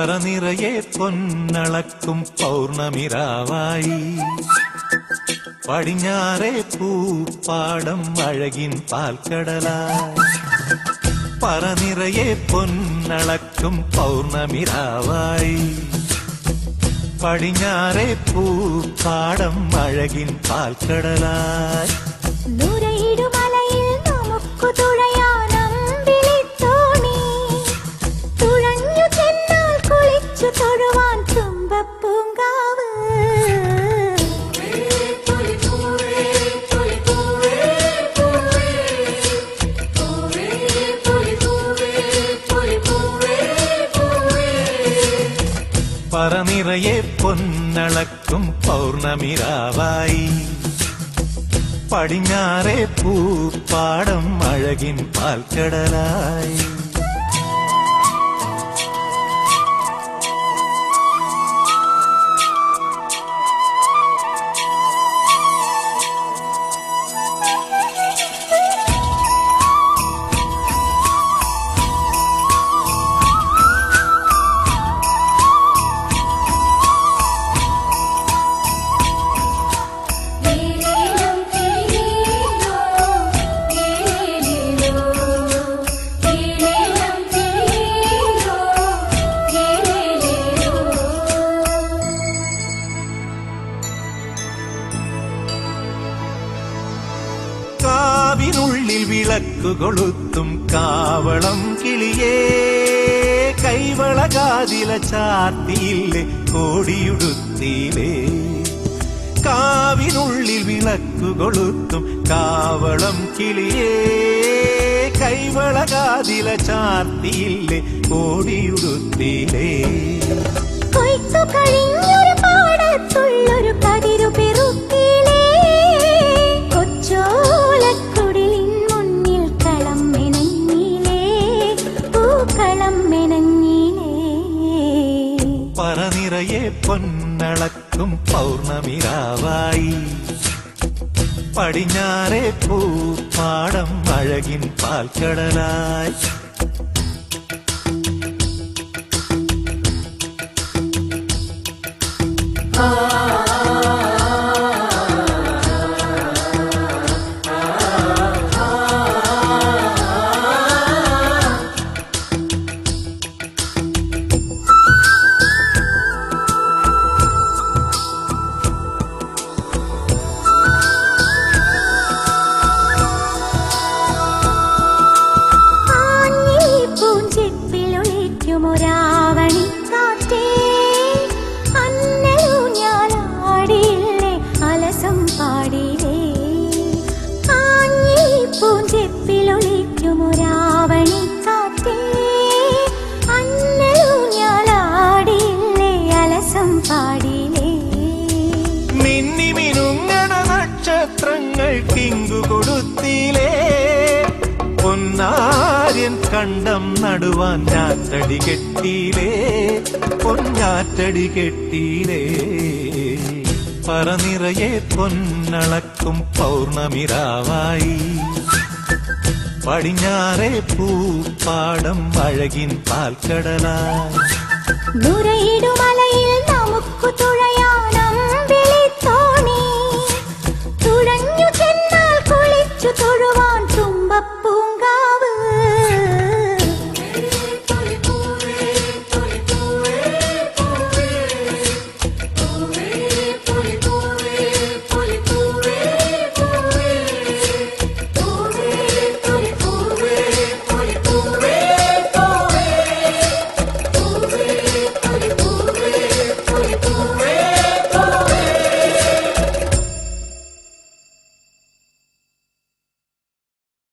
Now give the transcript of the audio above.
പറനിറയെ പൊന്നളക്കും പൗർണമിരാവായി പടിഞ്ഞാറേ പൂപ്പാടം അഴകിൻ പാൽക്കടലായി പറനിറയെ പൊന്നളക്കും പൗർണമിരാവായി പടിഞ്ഞാറേ പൂപ്പാടം അഴകിൻ പാൽക്കടലായി നൂരയിടുമലയിൽ നമുക്ക് തുഴയാനമ്പിളിത്തോണി തുഴഞ്ഞു ചെന്നാൽ കുളിച്ചു തൊഴുവാൻ തുമ്പപ്പൂങ്കാവ് പറനിറയെ പൊന്നളക്കും പൗർണമിരാവായി പടിഞ്ഞാറേ പൂപ്പാടം അഴകിൻ പാൽക്കടലായി കാവിനുള്ളിൽ വിളക്കു കൊളുത്തും കാവളം കിളിയേ കൈവളകാതില ചാർത്തിയില്ലേ കോടിയുടുത്തിയിലേ കാവിനുള്ളിൽ വിളക്കു കൊളുത്തും കാവളം കിളിയേ കൈവളകാതില ചാർത്തിയില്ലേ കോടിയുടുത്തിയിലേ കൊയ്ത്തു കഴിഞ്ഞൊരു പാടത്തുള്ളൊരു കതിരു പെറുക്കിലേ കൊച്ചോലക്കുടിലിൻ മുന്നിൽ കളം മെനഞ്ഞിലേ പൂക്കളം മെനഞ്ഞിലേ പറനിറയെ പൊന്നളക്കും പൗർണമിരാവായി പടിഞ്ഞാറേ പൂപ്പാടം അഴകിൻ പാൽക്കടലായി മിന്നി മിനുങ്ങണ നക്ഷത്രങ്ങൾ കിങ്കു കൊടുത്തിലേ പൊന്നാര്യൻ കണ്ടം നടുവാൻ ഞാറ്റടി കെട്ടിയിലേ പൊന്നാറ്റടി കെട്ടിയിലേ പറനിറയെ പൊന്നളക്കും പൗർണമിരാവായി പടിഞ്ഞാറേ പൂപ്പാടം അഴകിൻ പാൽക്കടലായി നൂരയിടുമലയിൽ നമുക്ക്